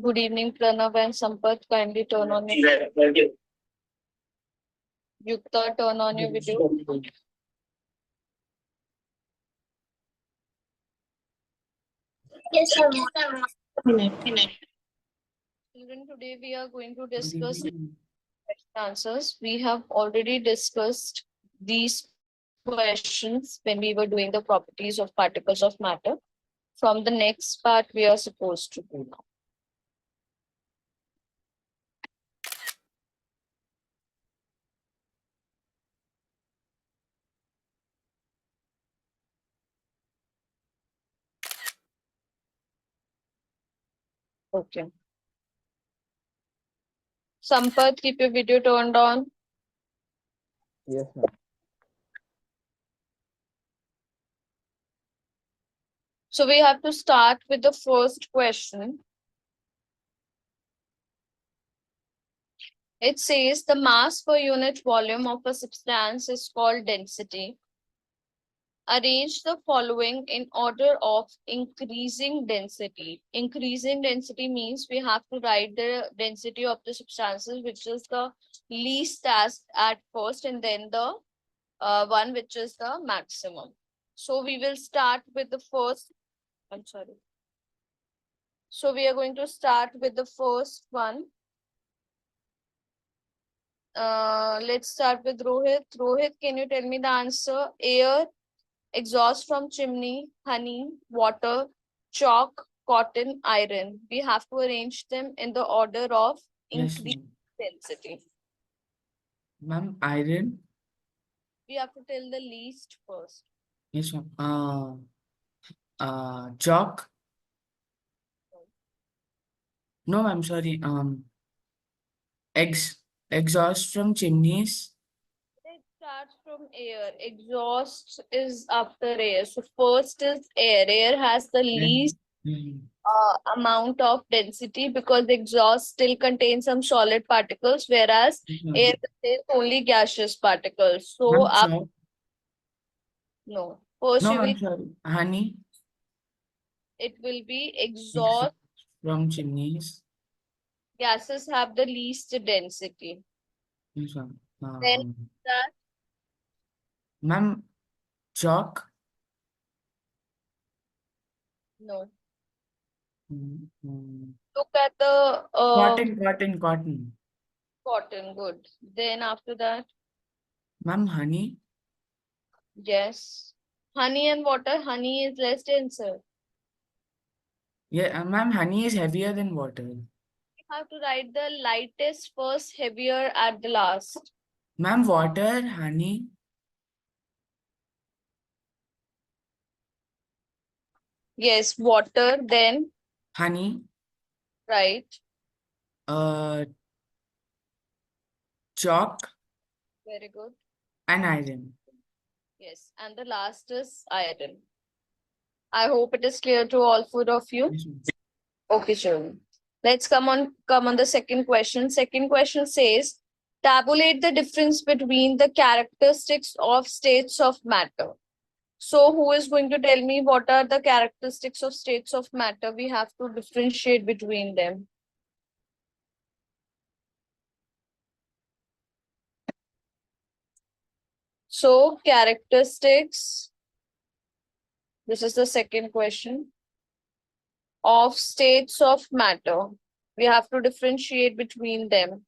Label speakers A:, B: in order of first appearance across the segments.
A: Good evening, Pranav and Sampath. Kindly turn on your Yukta, turn on your video.
B: Yes, sir.
A: Children, today we are going to discuss answers. We have already discussed these questions when we were doing the properties of particles of matter. From the next part, we are supposed to do now. Okay. Sampath, keep your video turned on.
C: Yes, ma'am.
A: So we have to start with the first question. It says the mass per unit volume of a substance is called density. Arrange the following in order of increasing density. Increasing density means we have to write the density of the substances, which is the least as at first, and then the one which is the maximum. So we will start with the first. I'm sorry. So we are going to start with the first one. Let's start with Rohit. Rohit, can you tell me the answer? Air, exhaust from chimney, honey, water, chalk, cotton, iron. We have to arrange them in the order of
C: Yes,
A: increased density.
C: ma'am. Iron.
A: We have to tell the least first.
C: Yes, ma'am. Chalk. No, I'm sorry. Exhaust from chimneys.
A: It starts from air. Exhaust is after air. So first is air. Air has the least amount of density because exhaust still contains some solid particles, whereas air contains only gaseous particles. So
C: Chalk.
A: no. First
C: No,
A: you will,
C: I'm sorry. Honey
A: it will be exhaust.
C: from chimneys.
A: Gases have the least density.
C: Yes, ma'am.
A: Then that
C: Ma'am, chalk.
A: no.
C: Mm.
A: Look at the
C: Cotton.
A: cotton. Good. Then after that,
C: Ma'am, honey.
A: yes. Honey and water. Honey is less denser.
C: Yeah, ma'am, honey is heavier than water.
A: You have to write the lightest first, heavier at the last.
C: Ma'am, water, honey.
A: Yes, water, then
C: Honey.
A: right.
C: Chalk
A: Very good.
C: and iron.
A: Yes, and the last is iron. I hope it is clear to all four of you.
C: Yes, ma'am.
A: Okay, children. Let's come on the second question. Second question says, tabulate the difference between the characteristics of states of matter. So who is going to tell me what are the characteristics of states of matter? We have to differentiate between them. So characteristics, this is the second question, of states of matter. We have to differentiate between them.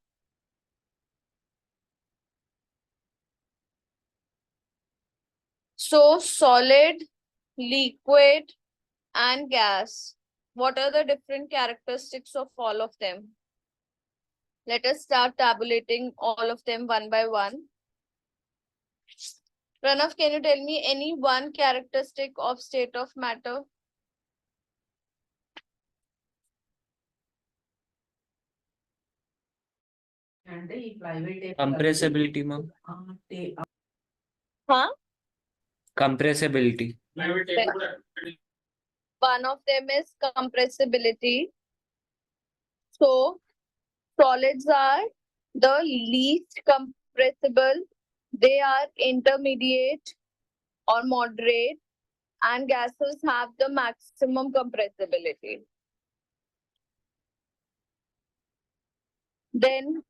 A: So solid, liquid, and gas. What are the different characteristics of all of them? Let us start tabulating all of them one by one. Pranav, can you tell me any one characteristic of state of matter?
D: Compressibility, ma'am.
A: Huh?
D: Compressibility.
A: One of them is compressibility. So solids are the least compressible. They are intermediate or moderate, and gases have the maximum compressibility. Then,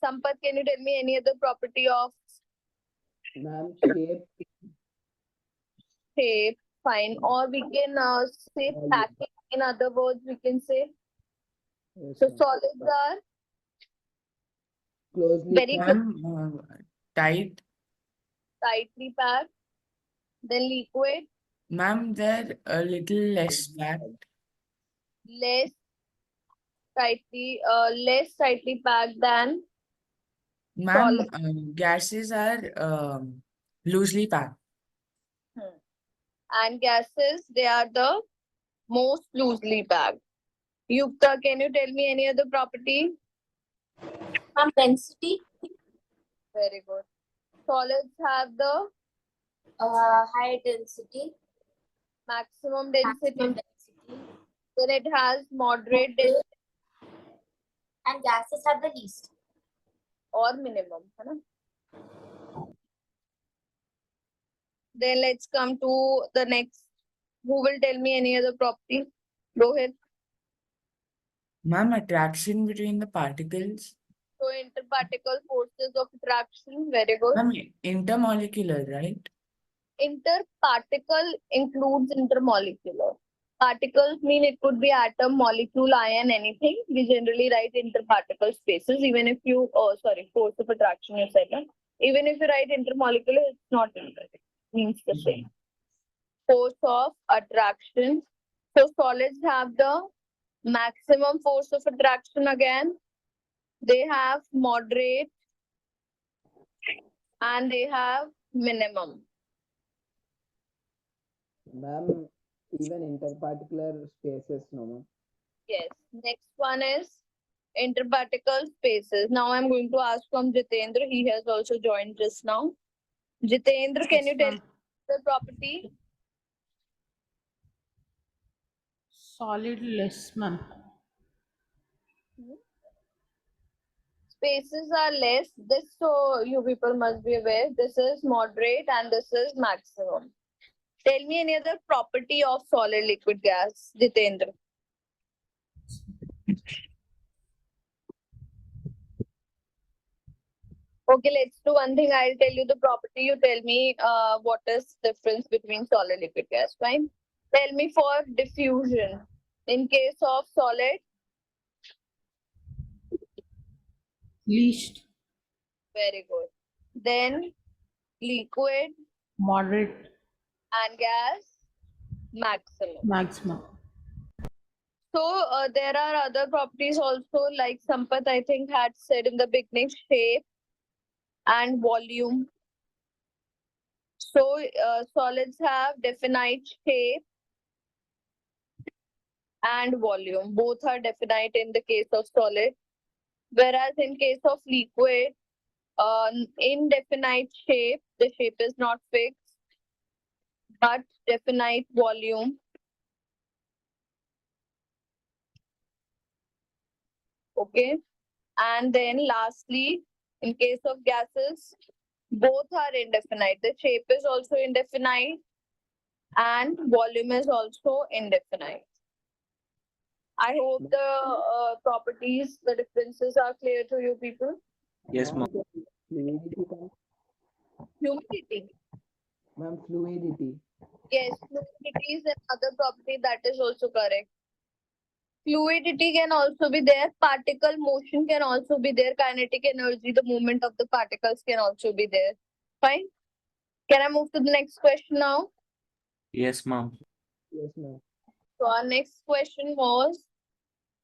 A: Sampath, can you tell me any other property of
D: Ma'am, shape.
A: shape? Fine. Or we can say
D: Volume.
A: packing. In other words, we can say.
D: Yes,
A: So
D: ma'am.
A: solids are
D: Closely
A: very
D: packed.
C: Ma'am, tight.
A: tightly packed. Then liquid,
C: Ma'am, they're a little less packed.
A: less less tightly packed than
C: Ma'am,
A: solid.
C: gases are loosely packed.
A: And gases, they are the most loosely packed. Yukta, can you tell me any other property?
B: Ma'am, density,
A: Very good. Solids have the
B: high density,
A: maximum density.
B: maximum density,
A: Then it has moderate density
B: and gases have the least.
A: or minimum. है ना? Then let's come to the next. Who will tell me any other property? Rohit.
C: Ma'am, attraction between the particles.
A: So interparticle forces of attraction. Very good.
C: Ma'am, intermolecular, right?
A: Interparticle includes intermolecular. Particles mean it could be atom, molecule, ion, anything. We generally write interparticle spaces, even if you, force of attraction, you said, no? Even if you write intermolecular, it's not inter, it means the same. Force of attraction. So solids have the maximum force of attraction again. They have moderate and they have minimum.
D: Ma'am, even interparticular spaces, no, ma'am.
A: Yes. Next one is interparticle spaces. Now I'm going to ask from Jitendra. He has also joined just now. Jitendra, can you tell the property?
E: Solid less, ma'am.
A: Spaces are less. This, so you people must be aware, this is moderate and this is maximum. Tell me any other property of solid liquid gas, Jitendra. Okay, let's do one thing. I'll tell you the property. You tell me what is difference between solid liquid gas. Fine. Tell me for diffusion. In case of solid,
E: Least,
A: very good. Then liquid
E: moderate,
A: and gas, maximum.
E: maximum.
A: So there are other properties also, like Sampath I think had said in the beginning, shape and volume. So solids have definite shape and volume. Both are definite in the case of solid. Whereas in case of liquid, indefinite shape, the shape is not fixed, but definite volume. Okay. And then lastly, in case of gases, both are indefinite. The shape is also indefinite and volume is also indefinite. I hope the properties, the differences are clear to you people.
F: Yes, ma'am.
D: Fluidity, come.
A: Humidity.
D: Ma'am, fluidity.
A: Yes, fluidity is another property that is also correct. Fluidity can also be there. Particle motion can also be there. Kinetic energy, the movement of the particles can also be there. Fine. Can I move to the next question now?
F: Yes, ma'am.
D: Yes, ma'am.
A: So our next question was,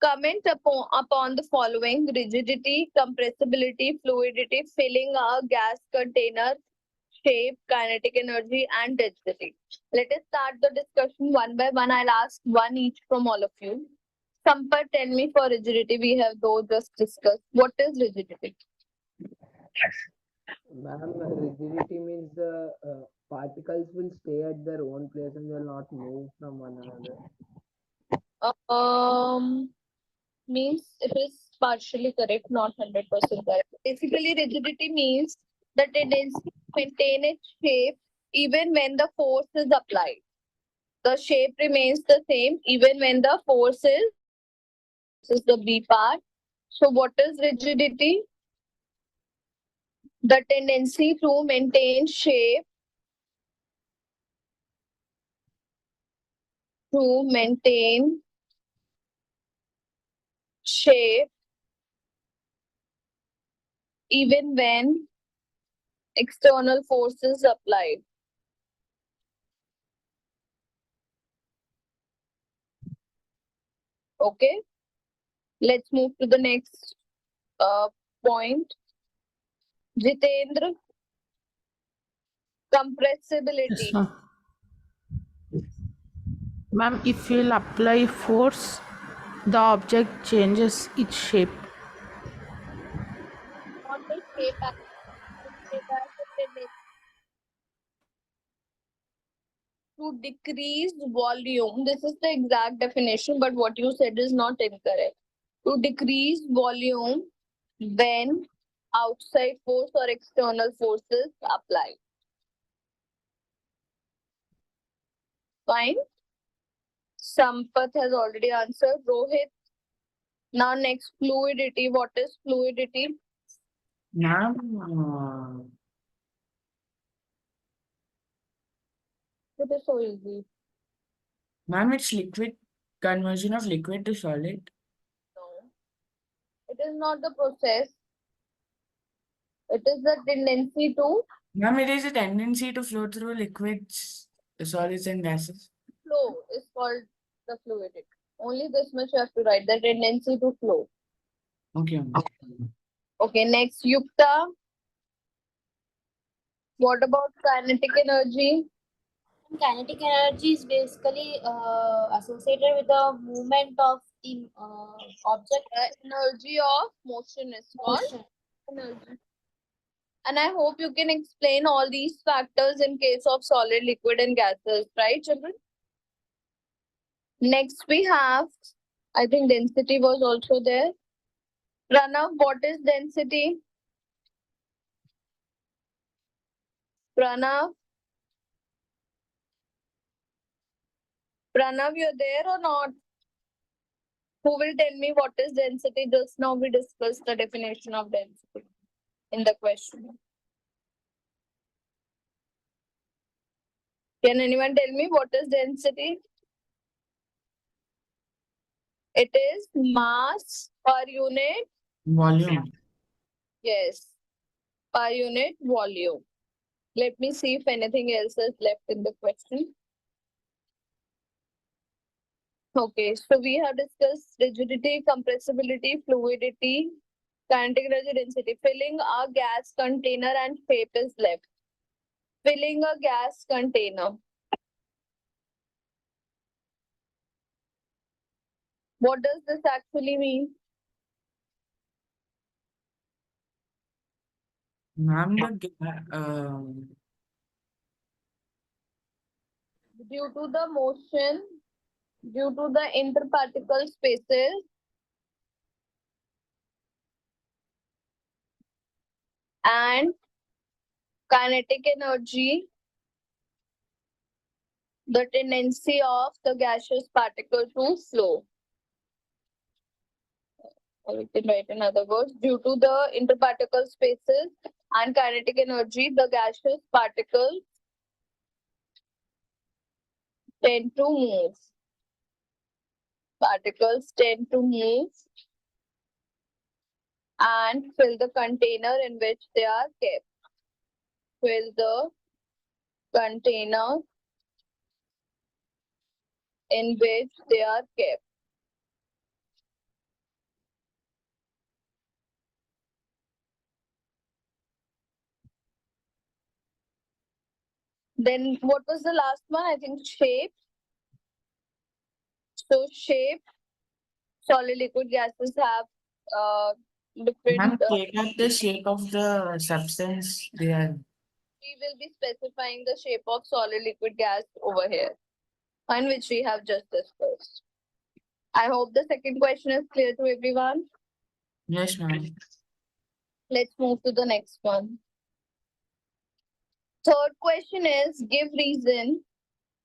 A: comment upon the following: rigidity, compressibility, fluidity, filling a gas container, shape, kinetic energy, and density. Let us start the discussion one by one. I'll ask one each from all of you. Sampath, tell me for rigidity, we have though just discussed. What is rigidity?
D: Ma'am, rigidity means the particles will stay at their own place and will not move from one another.
A: Means it is partially correct, not 100% correct. Basically, rigidity means the tendency to maintain its shape even when the force is applied. The shape remains the same even when the force is, this is the B part. So what is rigidity? The tendency to maintain shape, shape even when external forces applied. Okay, let's move to the next point. Jitendra,
E: Yes,
A: compressibility.
E: ma'am. Ma'am, if you'll apply force, the object changes its shape.
A: Not the shape actually, it has a tendency to decrease volume. This is the exact definition, but what you said is not incorrect. To decrease volume when outside force or external forces apply. Fine. Sampath has already answered. Rohit. Now next, fluidity. What is fluidity?
C: Ma'am,
A: It is so easy.
C: ma'am, it's liquid conversion of liquid to solid.
A: No. It is not the process. It is the tendency to
C: Ma'am, it is a tendency to flow through liquids, solids, and gases.
A: flow is called the fluidity. Only this much you have to write, the tendency to flow.
C: Okay, ma'am.
A: Okay, next, Yukta. What about kinetic energy?
B: Kinetic energy is basically associated with the movement of the object
A: Energy of motion is called
B: motion.
A: energy. And I hope you can explain all these factors in case of solid, liquid, and gases, right, children? Next, we have, I think density was also there. Pranav, what is density? Pranav? Pranav, you're there or not? Who will tell me what is density? Just now we discussed the definition of density in the question. Can anyone tell me what is density? It is mass per unit.
C: Volume.
A: Yes, per unit volume. Let me see if anything else is left in the question. Okay, so we have discussed rigidity, compressibility, fluidity, kinetic energy, density. Filling a gas container and shape is left. Filling a gas container. What does this actually mean?
C: Ma'am,
A: Due to the motion, due to the interparticle spaces, and kinetic energy, the tendency of the gaseous particle to flow. Or we can write in other words, due to the interparticle spaces and kinetic energy, the gaseous particles tend to move. Particles tend to move and fill the container in which they are kept. Fill the container in which they are kept. Then what was the last one? I think shape. So shape, solid liquid gases have
C: ma'am,
A: different.
C: take out the shape of the substance they are.
A: We will be specifying the shape of solid liquid gas over here, on which we have just discussed. I hope the second question is clear to everyone.
C: Yes, ma'am.
A: Let's move to the next one. Third question is, give reason.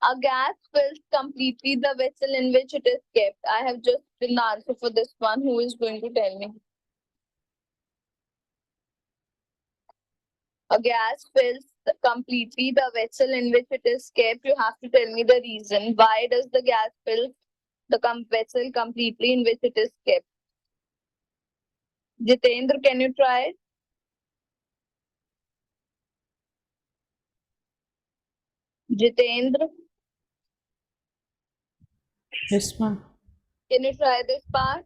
A: A gas fills completely the vessel in which it is kept. I have just written the answer for this one. Who is going to tell me? A gas fills completely the vessel in which it is kept. You have to tell me the reason. Why does the gas fill the vessel completely in which it is kept? Jitendra, can you try? Jitendra,
E: Yes, ma'am.
A: can you try this part?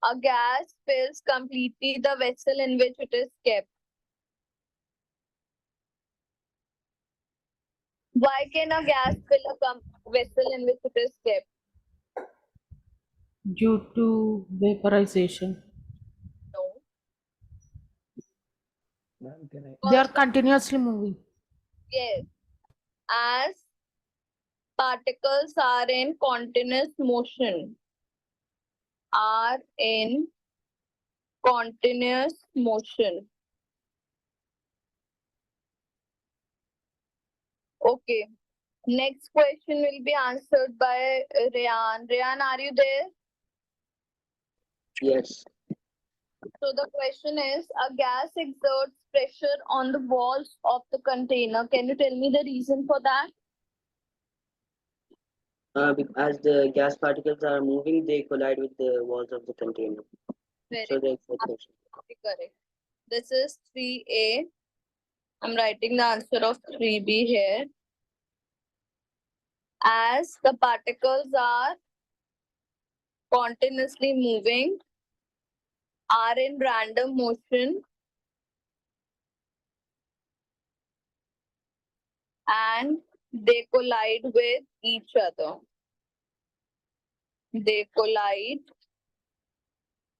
A: A gas fills completely the vessel in which it is kept. Why can a gas fill a vessel in which it is kept?
E: Due to vaporization.
A: No.
D: Ma'am, can I?
E: They are continuously moving.
A: Yes. As particles are in continuous motion. Are in continuous motion. Okay. Next question will be answered by Rayan. Rayan, are you there?
G: Yes.
A: So the question is, a gas exerts pressure on the walls of the container. Can you tell me the reason for that?
G: As the gas particles are moving, they collide with the walls of the container.
A: Very
G: So they
A: good.
G: exert pressure.
A: Absolutely correct. This is 3A. I'm writing the answer of 3B here. As the particles are continuously moving, are in random motion, and they collide with each other. They collide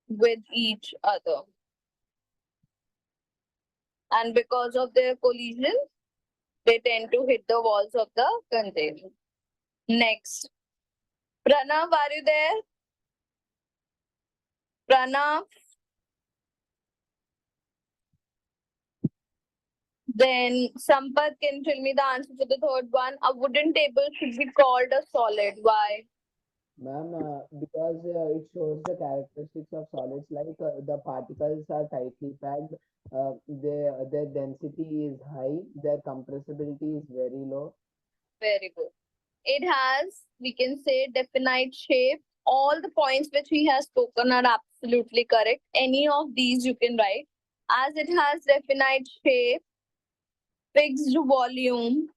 A: with each other. And because of their collision, they tend to hit the walls of the container. Next. Pranav, are you there? Pranav. Then Sampath, can you tell me the answer for the third one? A wooden table should be called a solid. Why?
D: Ma'am, because it shows the characteristics of solids, like the particles are tightly packed, their density is high, their compressibility is very low.
A: Very good. It has, we can say, definite shape. All the points which he has spoken are absolutely correct. Any of these you can write. As it has definite shape, fixed volume,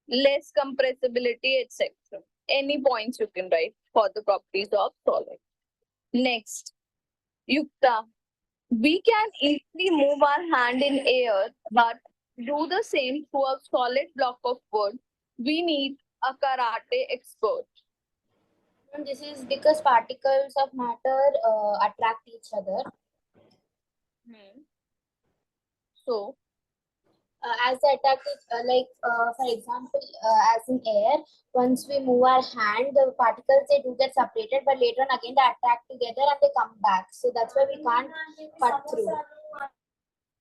A: less compressibility, etc. Any points you can write for the properties of solid. Next, Yukta. We can easily move our hand in air, but do the same to a solid block of wood. We need a karate expert.
B: And this is because particles of matter attract each other.
A: So,
B: As they attract it, for example, as in air, once we move our hand, the particles they do get separated, but later on again they attract together and they come back. So that's why we can't cut through.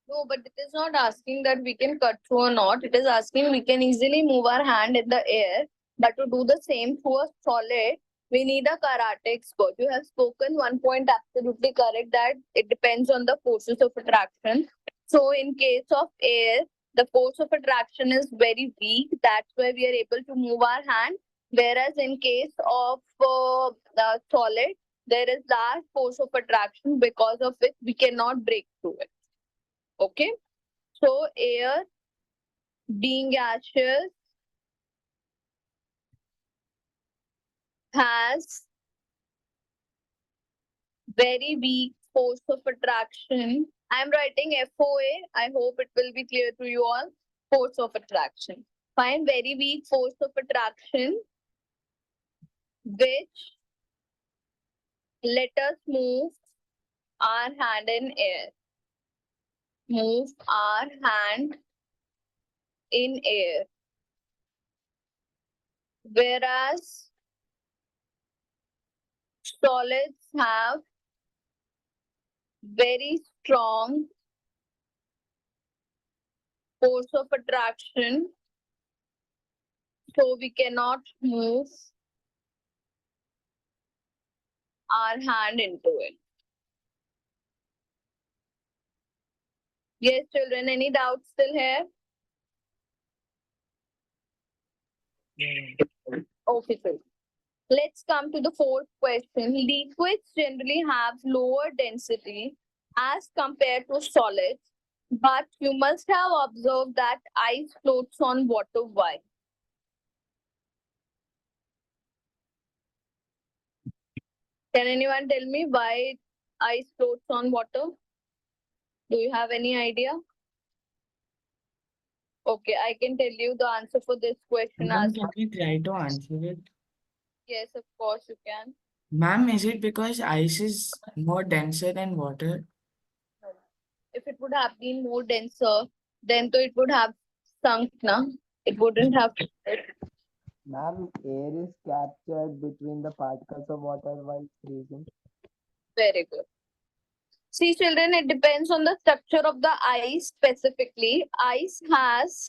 A: no, but it is not asking that we can cut through or not. It is asking we can easily move our hand in the air, but to do the same to a solid, we need a karate expert. You have spoken one point absolutely correct, that it depends on the forces of attraction. So in case of air, the force of attraction is very weak. That's why we are able to move our hand. Whereas in case of the solid, there is large force of attraction, because of which we cannot break through it. Okay, so air being gaseous has very weak force of attraction. I'm writing FOA. I hope it will be clear to you all. Force of attraction. Find very weak force of attraction, which let us move our hand in air. Move our hand in air. Whereas solids have very strong force of attraction, so we cannot move our hand into it. Yes, children, any doubts still here? Okay, so let's come to the fourth question. Liquids generally have lower density as compared to solids, but you must have observed that ice floats on water. Why? Can anyone tell me why ice floats on water? Do you have any idea? Okay, I can tell you the answer for this question
C: Ma'am,
A: as
C: can
A: well.
C: we try to answer it?
A: Yes, of course you can.
C: Ma'am, is it because ice is more denser than water?
A: If it would have been more denser, then it would have sunk, na? It wouldn't have.
D: Ma'am, air is captured between the particles of water while freezing.
A: Very good. See, children, it depends on the structure of the ice specifically. Ice has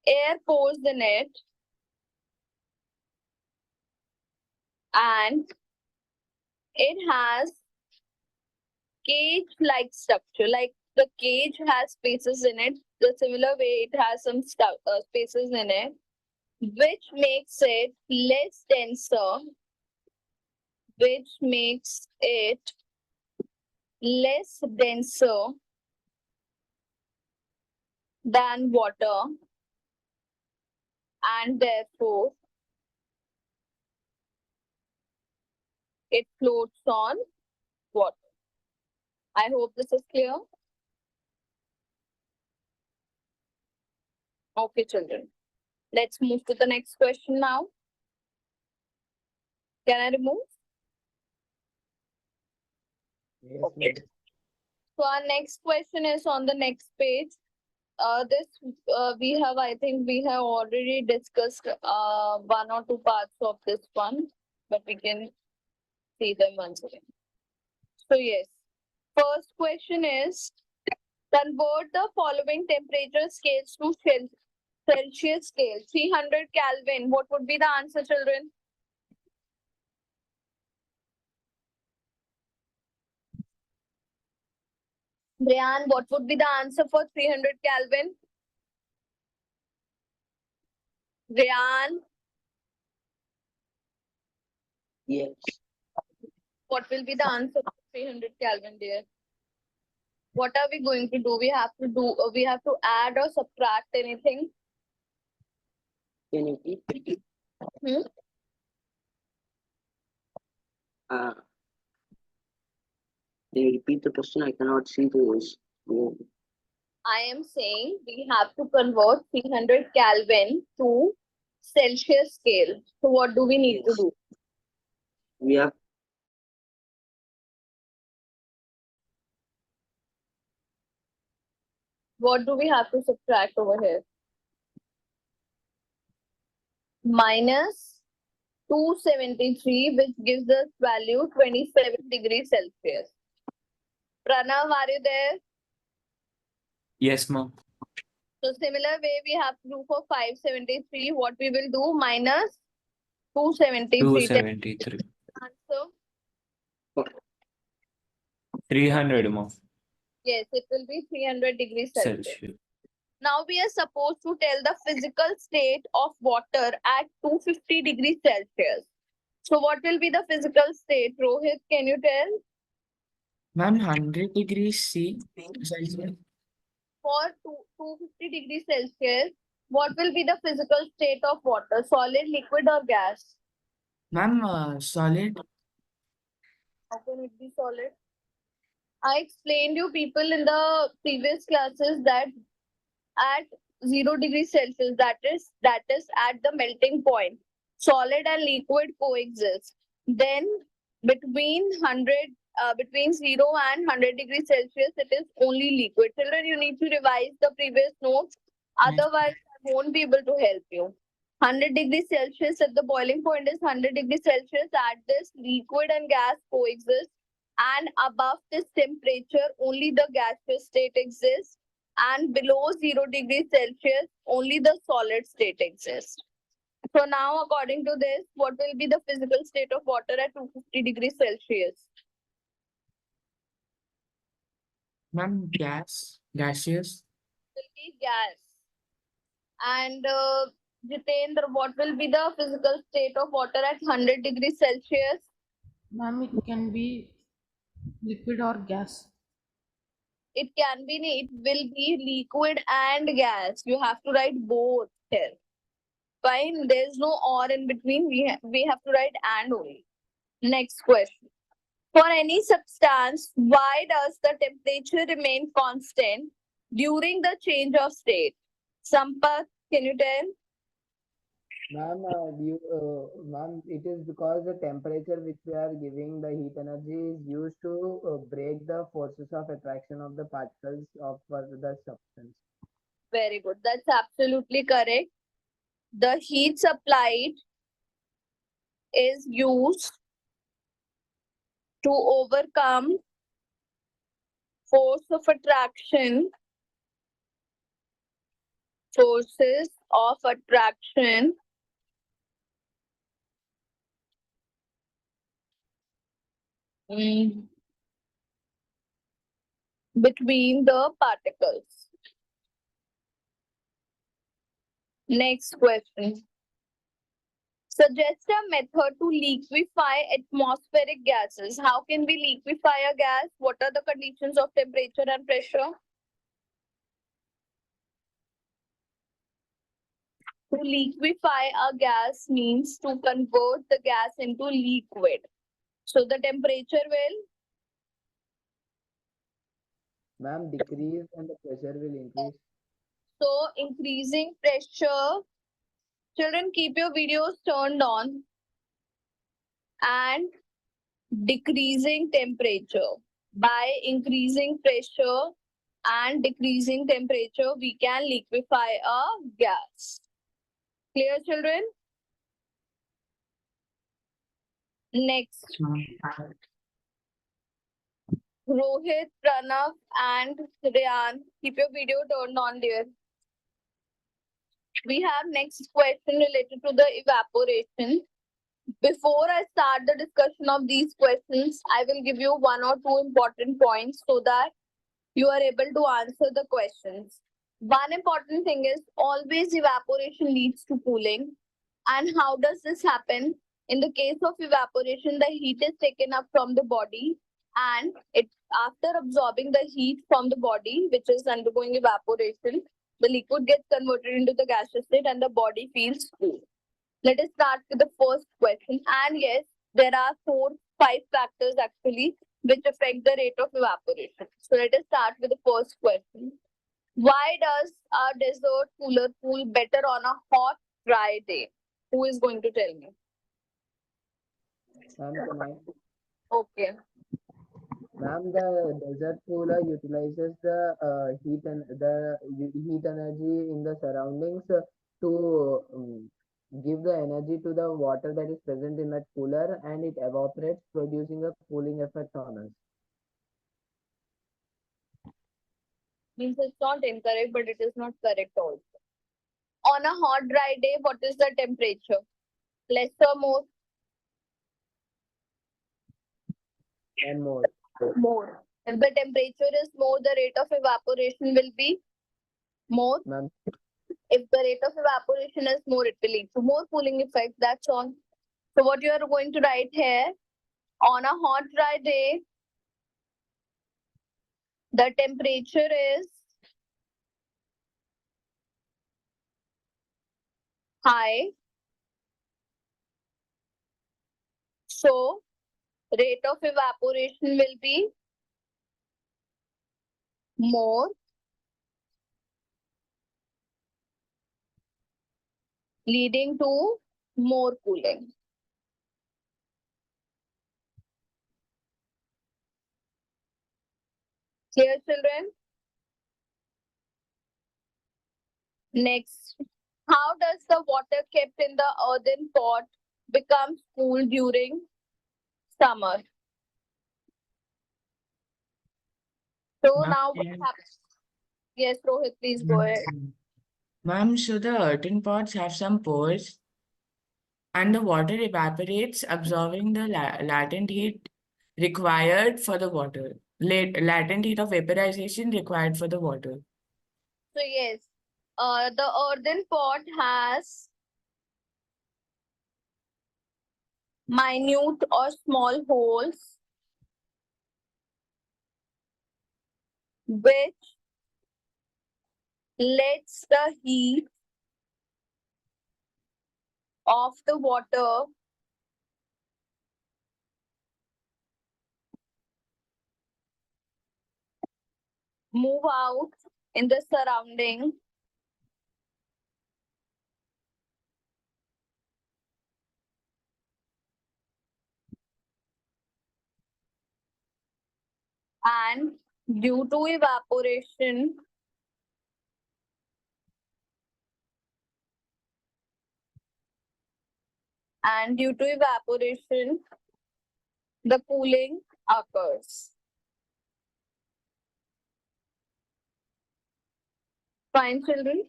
A: air pores in it, and it has cage-like structure. Like the cage has spaces in it. The similar way, it has some spaces in it, which makes it less denser, which makes it less denser than water, and therefore it floats on water. I hope this is clear. Okay, children. Let's move to the next question now. Can I remove?
D: Yes,
A: Okay.
D: ma'am.
A: So our next question is on the next page. This we have, I think we have already discussed one or two parts of this one, but we can see them once again. So yes, first question is convert the following temperature scales to Celsius scale. 300 Kelvin. What would be the answer, children? Brian, what would be the answer for 300 Kelvin? Brian,
G: Yes.
A: what will be the answer for 300 Kelvin, dear? What are we going to do? We have to we have to add or subtract anything.
G: Can you repeat?
A: Hmm?
G: Uh, can you repeat the question? I cannot see those.
A: I am saying we have to convert 300 Kelvin to Celsius scale. So what do we need to
G: Yes.
A: do?
G: We have
A: What do we have to subtract over here? Minus 273, which gives us value 27 degrees Celsius. Pranav, are you there?
F: Yes, ma'am.
A: So similar way we have to do for 573. What we will do? Minus 273.
F: 273.
A: Answer?
F: 300, ma'am.
A: Yes, it will be 300 degrees Celsius.
F: Celsius.
A: Now we are supposed to tell the physical state of water at 250 degrees Celsius. So what will be the physical state? Rohit, can you tell?
C: Ma'am, 100 degrees Celsius.
A: For 250 degrees Celsius, what will be the physical state of water? Solid, liquid or gas?
C: Ma'am, solid.
A: How can it be solid? I explained you people in the previous classes that at 0 degrees Celsius, that is at the melting point, solid and liquid coexist. Then between 0 and 100 degrees Celsius, it is only liquid. Children, you need to revise the previous notes.
C: Yes.
A: Otherwise, I won't be able to help you. 100 degrees Celsius at the boiling point is 100 degrees Celsius. At this, liquid and gas coexist. And above this temperature, only the gaseous state exists. And below 0 degrees Celsius, only the solid state exists. So now, according to this, what will be the physical state of water at 250 degrees Celsius?
C: Ma'am, gas. Gaseous.
A: Will be gas. And Jitendra, what will be the physical state of water at 100 degrees Celsius?
E: Ma'am, it can be liquid or gas.
A: It will be liquid and gas. You have to write both here. Fine, there's no or in between. We have to write and only. Next question. For any substance, why does the temperature remain constant during the change of state? Sampath, can you tell?
D: Ma'am, it is because the temperature which we are giving the heat energy is used to break the forces of attraction of the particles of the substance.
A: Very good. That's absolutely correct. The heat supplied is used to overcome force of attraction, forces of attraction between the particles. Next question. Suggest a method to liquefy atmospheric gases. How can we liquefy a gas? What are the conditions of temperature and pressure? To liquefy a gas means to convert the gas into liquid. So the temperature will
D: Ma'am, decrease and the pressure will increase.
A: so increasing pressure. Children, keep your videos turned on and decreasing temperature. By increasing pressure and decreasing temperature, we can liquefy a gas. Clear, children? Next, Rohit, Pranav, and Ryan, keep your video turned on, dear. We have next question related to the evaporation. Before I start the discussion of these questions, I will give you one or two important points so that you are able to answer the questions. One important thing is always evaporation leads to cooling. And how does this happen? In the case of evaporation, the heat is taken up from the body, and it after absorbing the heat from the body, which is undergoing evaporation, the liquid gets converted into the gaseous state and the body feels cool. Let us start with the first question. And yes, there are 5 factors actually which affect the rate of evaporation. So let us start with the first question. Why does a desert cooler cool better on a hot, dry day? Who is going to tell me?
D: Ma'am, can I?
A: Okay.
D: Ma'am, the desert cooler utilizes the heat energy in the surroundings to give the energy to the water that is present in that cooler, and it evaporates, producing a cooling effect on us.
A: Means it's not incorrect, but it is not correct also. On a hot, dry day, what is the temperature? Less or more?
D: And more.
A: More. If the temperature is more, the rate of evaporation will be more.
D: Ma'am,
A: If the rate of evaporation is more, it will lead to more cooling effect. That's all. So what you are going to write here, on a hot, dry day, the temperature is high. So rate of evaporation will be more, leading to more cooling. Clear, children? Next, how does the water kept in the earthen pot become cool during summer? So now what happens? Yes, Rohit, please go ahead.
C: Ma'am, so the earthen pots have some pores and the water evaporates, absorbing the latent heat required for the water. latent heat of vaporization required for the water.
A: So yes, the earthen pot has minute or small holes which lets the heat of the water move out in the surrounding and due to evaporation the cooling occurs. Fine, children.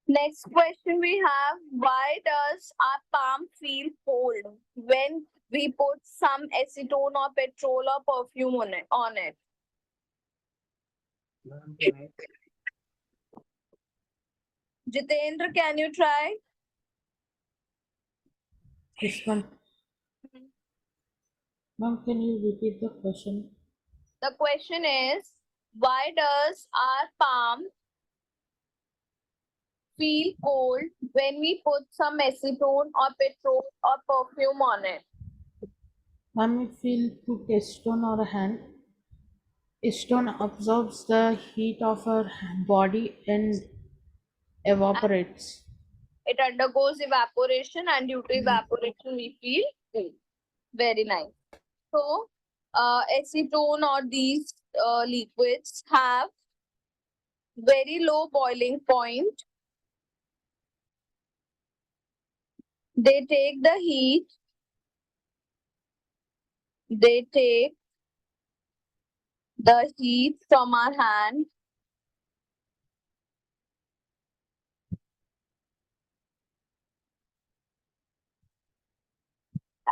A: Next question we have, why does our palm feel cold when we put some acetone or petrol or perfume on it?
D: Ma'am, can I?
A: Jitendra, can you try?
E: This one. Ma'am, can you repeat the question?
A: The question is, why does our palm feel cold when we put some acetone or petrol or perfume on it?
E: Ma'am, we feel put a stone or a hand. A stone absorbs the heat of our body and evaporates.
A: It undergoes evaporation, and due to evaporation, we feel cool. Very nice. So, acetone or these liquids have very low boiling point. They take the heat, from our hand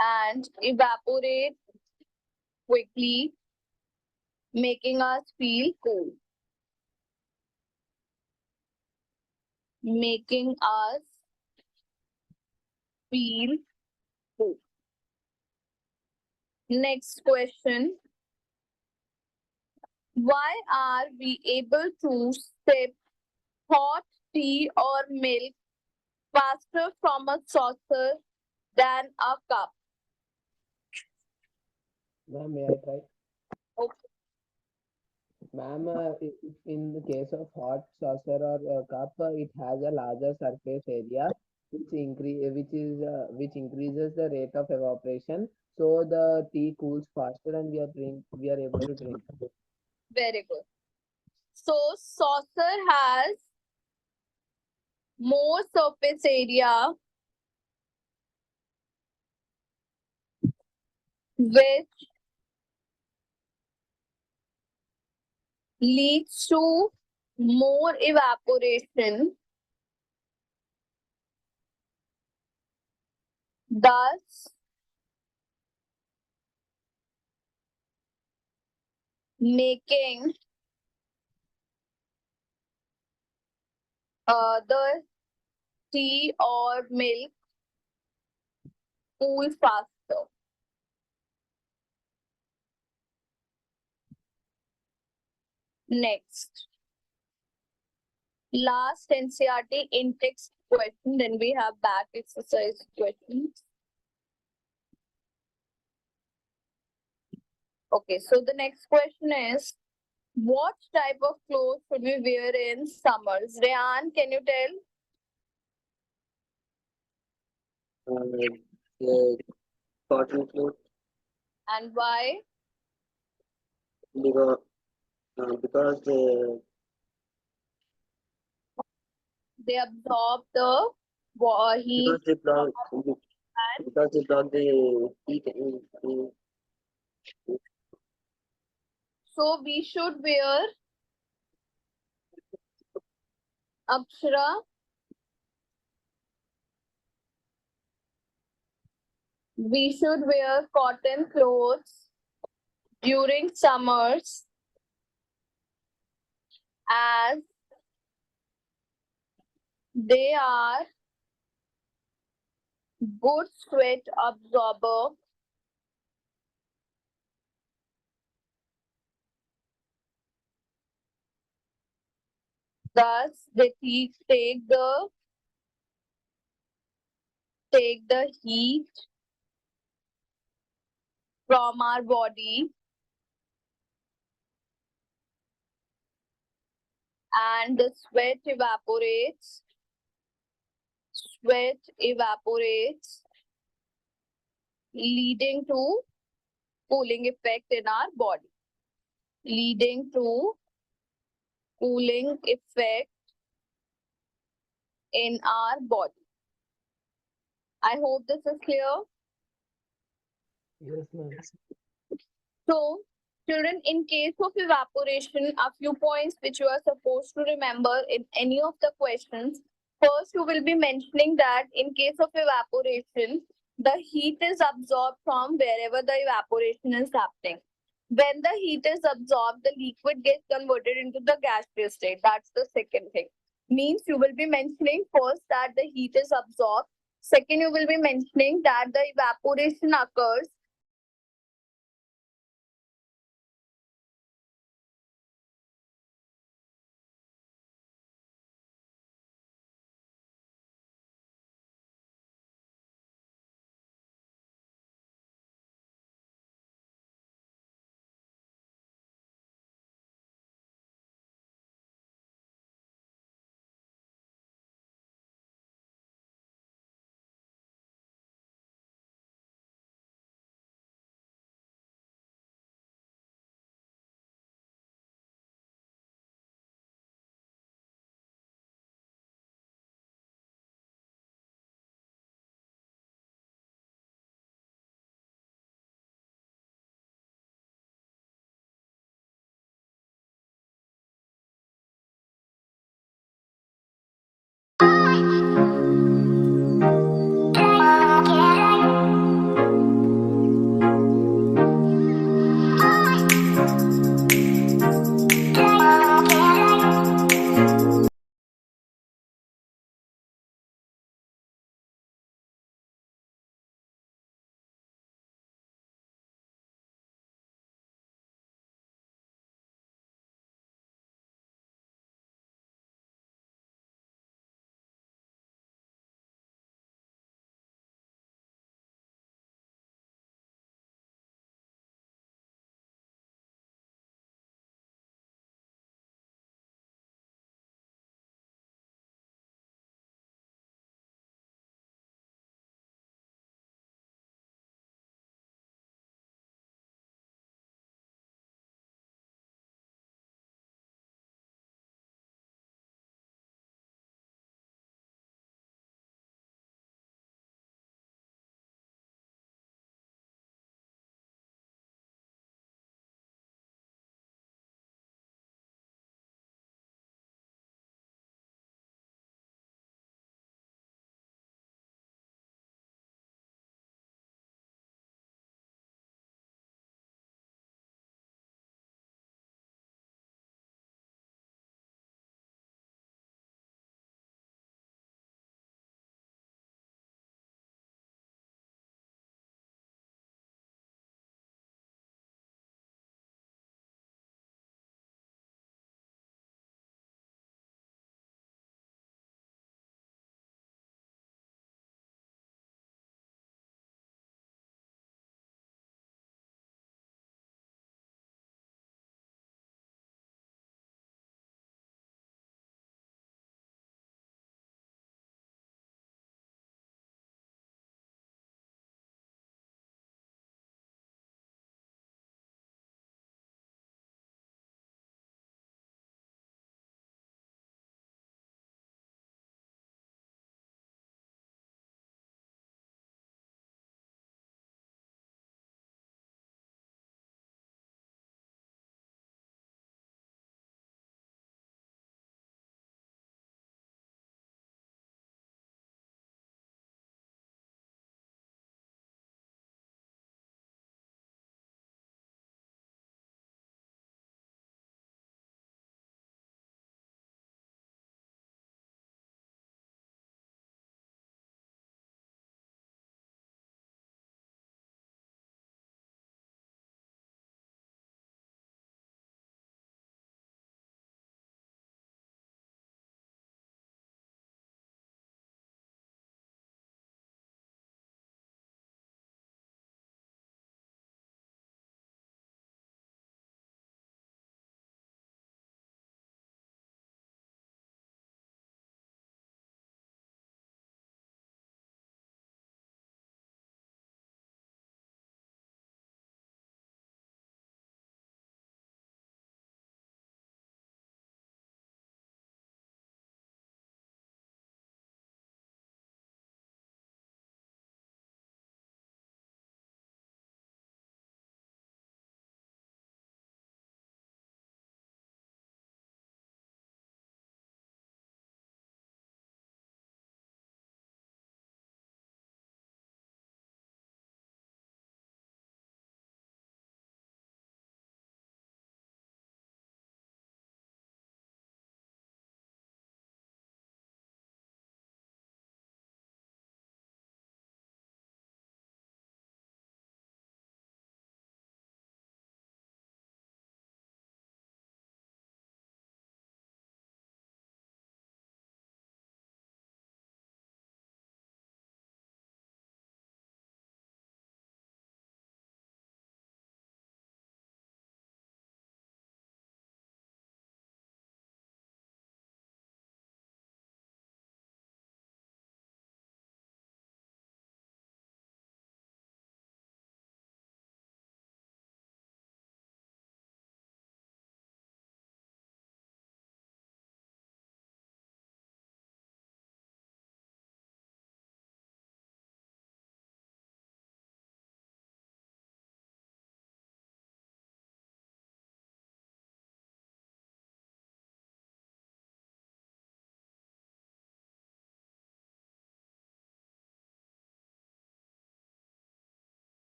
A: and evaporate quickly, making us feel cool. Making us feel cool. Next question. Why are we able to sip hot tea or milk faster from a saucer than a cup?
D: Ma'am, may I try?
A: Okay.
D: Ma'am, in the case of hot saucer or cup, it has a larger surface area, which increases the rate of evaporation. So the tea cools faster, and we are able to drink.
A: Very good. So saucer has more surface area which leads to more evaporation, thus making the tea or milk cool faster. Next, last NCRT in-text question, then we have back exercise questions. Okay, so the next question is, what type of clothes should we wear in summers? Rehan, can you tell?
G: The cotton cloth,
A: And why?
G: because
A: They absorb the heat
G: because they block
A: and
G: because they block the heat in
A: so we should wear Akshara. We should wear cotton clothes during summers as they are good sweat absorber. Thus, they take the heat from our body and the sweat evaporates, leading to cooling effect in our body, leading to cooling effect in our body. I hope this is clear.
D: Yes, ma'am.
A: So, children, in case of evaporation, a few points which you are supposed to remember in any of the questions. First, you will be mentioning that in case of evaporation, the heat is absorbed from wherever the evaporation is happening. When the heat is absorbed, the liquid gets converted into the gaseous state. That's the second thing. Means you will be mentioning first that the heat is absorbed. Second, you will be mentioning that the evaporation occurs